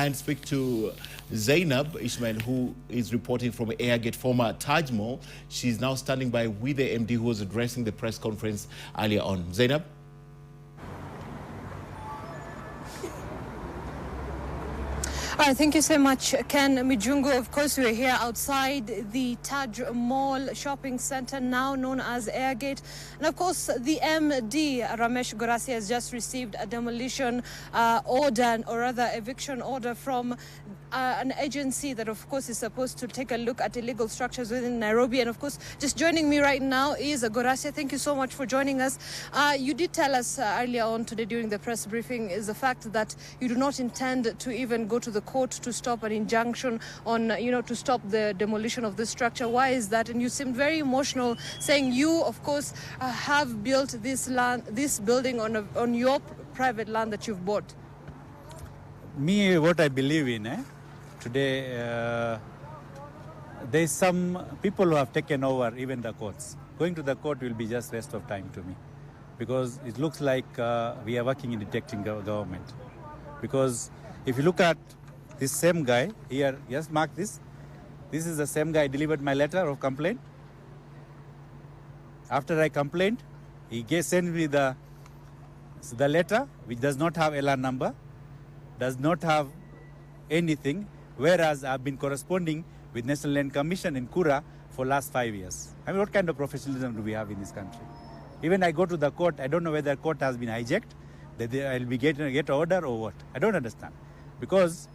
and speak to Zainab Ismail, who is reporting from Airgate, former Taj Mall. She's now standing by with the MD who was addressing the press conference earlier on. Zainab? Thank you so much, Ken Mijungu. Of course, we're here outside the Taj Mall shopping center, now known as Airgate. And of course, the MD, Ramesh Gorasia, has just received a demolition order, or rather eviction order from an agency that, of course, is supposed to take a look at illegal structures within Nairobi. And of course, just joining me right now is Gorasia. Thank you so much for joining us. You did tell us earlier on today during the press briefing is the fact that you do not intend to even go to the court to stop an injunction on, to stop the demolition of this structure. Why is that? And you seemed very emotional, saying you, of course, have built this building on your private land that you've bought. Me, what I believe in, today, there's some people who have taken over even the courts. Going to the court will be just waste of time to me, because it looks like we are working in detecting government. Because if you look at this same guy here, just mark this. This is the same guy delivered my letter of complaint. After I complained, he sent me the letter, which does not have LR number, does not have anything, whereas I've been corresponding with National Land Commission in Kura for last 5 years. I mean, what kind of professionalism do we have in this country? Even I go to the court, I don't know whether the court has been hijacked, that I'll be get order or what. I don't understand. Because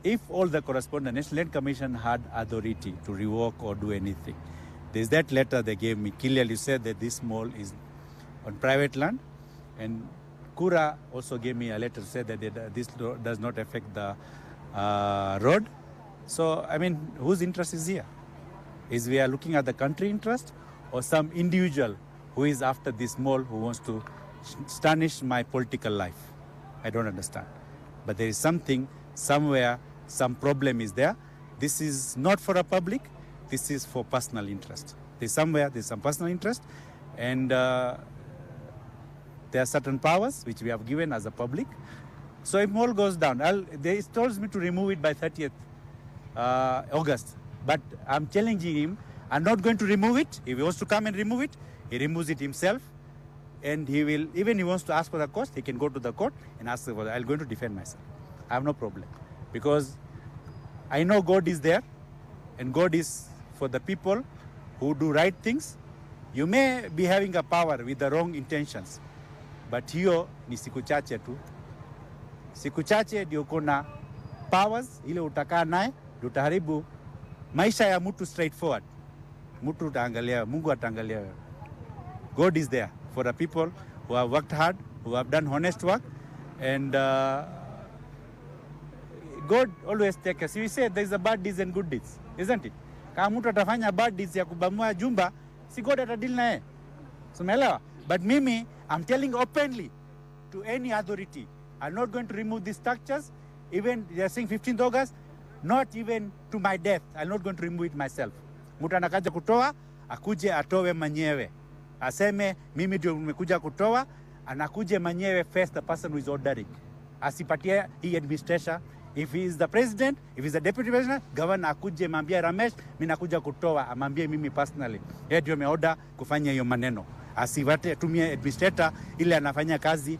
if all the correspondent National Land Commission had authority to revoke or do anything, there's that letter they gave me, clearly said that this mall is on private land, and Kura also gave me a letter to say that this does not affect the road. So, I mean, whose interest is here? Is we are looking at the country interest, or some individual who is after this mall who wants to tarnish my political life? I don't understand. But there is something, somewhere, some problem is there. This is not for the public, this is for personal interest. There's some personal interest, and there are certain powers which we have given as a public. So if mall goes down, they told me to remove it by 30th August. But I'm challenging him, I'm not going to remove it. If he wants to come and remove it, he removes it himself. And he will, even he wants to ask for the cost, he can go to the court and ask for that. I'm going to defend myself. I have no problem. Because I know God is there, and God is for the people who do right things. You may be having a power with the wrong intentions, but hiyo ni siku chache tu. Siku chache ndio kuna powers, ile utakaa naye, utaharibu maisha ya mtu straightforward. Mtu utaangalia, Mungu ataangalia. God is there for the people who have worked hard, who have done honest work, and God always takes us. We say there's a bad deeds and good deeds, isn't it? Kama mtu atafanya bad deeds ya kubamua jumba, si God atadili na yeye. Sumeelewa? But mimi, I'm telling openly to any authority, I'm not going to remove these structures. Even they are saying 15th August, not even to my death. I'm not going to remove it myself. Mtu anakaja kutoa, akuje atowe manyewe. Aseme, mimi ndio nimekuja kutoa, anakuje manyewe first the person who is ordering. Asipatie hii administration. If he is the president, if he is the deputy president, governor akuje mambia Ramesh, mimi nakuja kutoa, amambie mimi personally. Yeye ndio ameorder kufanya hiyo maneno. Asiwate tumie administrator ile anafanya kazi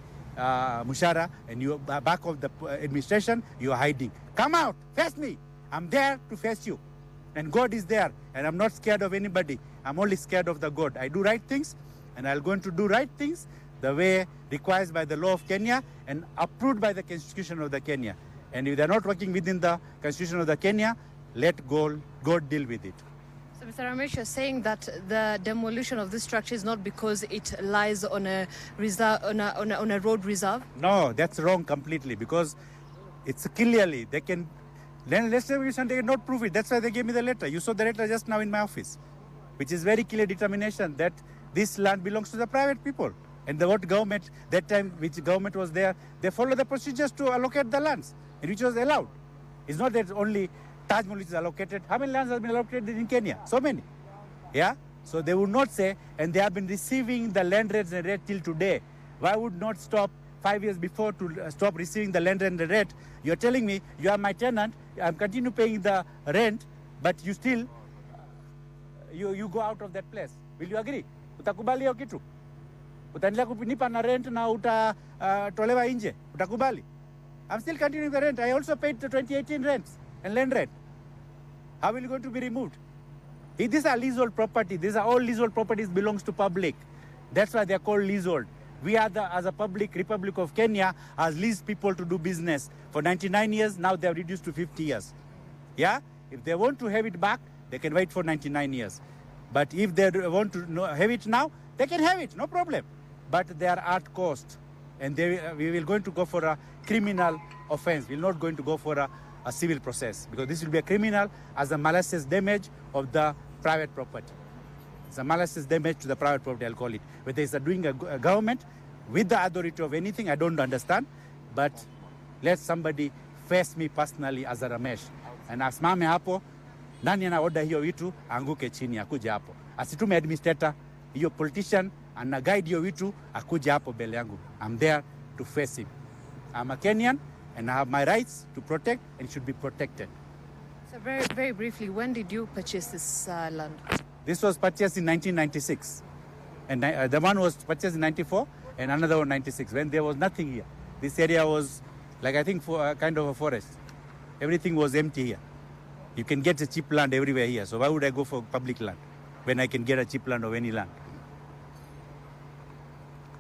mushara, and you back of the administration, you are hiding. Come out, face me. I'm there to face you. And God is there, and I'm not scared of anybody. I'm only scared of the God. I do right things, and I'm going to do right things the way required by the law of Kenya and approved by the Constitution of the Kenya. And if they're not working within the Constitution of the Kenya, let God deal with it. So, Mr. Ramesh, you're saying that the demolition of this structure is not because it lies on a reserve, on a road reserve? No, that's wrong completely, because it's clearly they can. Then let's say they cannot prove it. That's why they gave me the letter. You saw the letter just now in my office, which is very clear determination that this land belongs to the private people. And what government, that time which government was there, they follow the procedures to allocate the lands, and which was allowed. It's not that only Taj Mall is allocated. How many lands have been allocated in Kenya? So many. Yeah? So they would not say, and they have been receiving the land rates and rate till today. Why would not stop 5 years before to stop receiving the land and the rent. You're telling me you are my tenant, I'm continue paying the rent, but you still, you go out of that place. Will you agree? Utakubali hiyo kitu? Utaendelea kunipa na rent na utatolewa nje? Utakubali? I'm still continuing the rent. I also paid the 2018 rents and land rent. How will it going to be removed? These are leasehold property. These are all leasehold properties belongs to public. That's why they're called leasehold. We are as a public Republic of Kenya has leased people to do business for 99 years. Now they have reduced to 50 years. Yeah? If they want to have it back, they can wait for 99 years. But if they want to have it now, they can have it, no problem. But they are at cost. And we will going to go for a criminal offense. We're not going to go for a civil process, because this will be a criminal as a malicious damage of the private property. It's a malicious damage to the private property, I'll call it. Whether it's doing a government with the authority of anything, I don't understand. But let somebody face me personally as a Ramesh. And asimame hapo, nani ana order hiyo vitu, anguke chini, akuje hapo. Asitume administrator, hiyo politician, ana guide hiyo vitu, akuje hapo mbele yangu. I'm there to face him. I'm a Kenyan, and I have my rights to protect, and should be protected. So very, very briefly, when did you purchase this land? This was purchased in 1996. And the one was purchased in 94, and another one 96, when there was nothing here. This area was, like, I think, for kind of a forest. Everything was empty here. You can get a cheap land everywhere here. So why would I go for public land when I can get a cheap land of any land?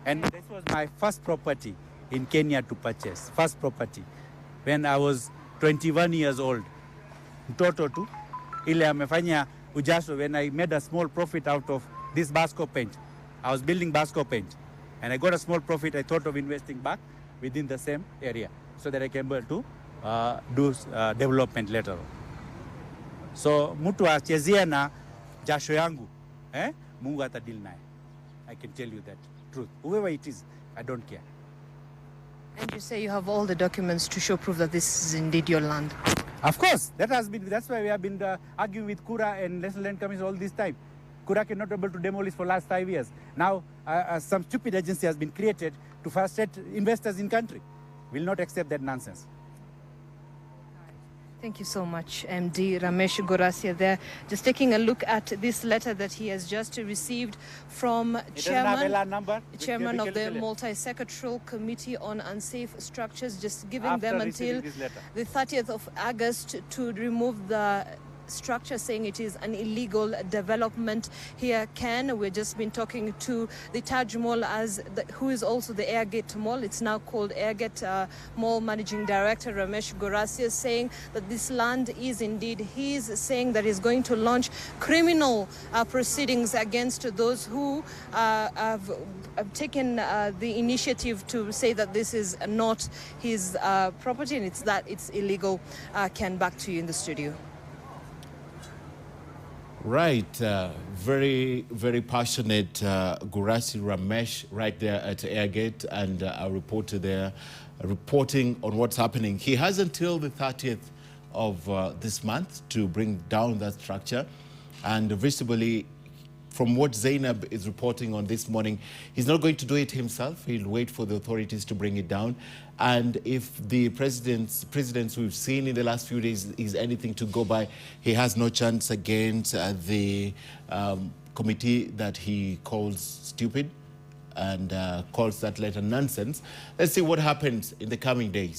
And this was my first property in Kenya to purchase. First property. When I was 21 years old. Mtoto tu. Ile amefanya ujaso when I made a small profit out of this Basco paint. I was building Basco paint. And I got a small profit. I thought of investing back within the same area, so that I can be able to do development later on. So mtu achezea na jasho yangu, Mungu atadili naye. I can tell you that truth. Whoever it is, I don't care. And you say you have all the documents to show proof that this is indeed your land. Of course, that's why we have been arguing with Kura and National Land Commission all this time. Kura cannot be able to demolish for last 5 years. Now, some stupid agency has been created to frustrate investors in country. Will not accept that nonsense. Thank you so much, MD Ramesh Gorasia there. Just taking a look at this letter that he has just received from Chairman of the Multi-Secretarial Committee on Unsafe Structures, just giving them until the 30th of August to remove the structure, saying it is an illegal development here. Ken, we've just been talking to the Taj Mall, who is also the Airgate Mall. It's now called Airgate Mall Managing Director Ramesh Gorasia, saying that this land is indeed his, saying that he's going to launch criminal proceedings against those who have taken the initiative to say that this is not his property, and it's illegal. Ken, back to you in the studio. Right, very, very passionate Gorasia Ramesh right there at Airgate, and our reporter there reporting on what's happening. He has until the 30th of this month to bring down that structure, and visibly, from what Zainab is reporting on this morning, he's not going to do it himself. He'll wait for the authorities to bring it down. And if the presidents we've seen in the last few days is anything to go by, he has no chance against the committee that he calls stupid and calls that letter nonsense. Let's see what happens in the coming days.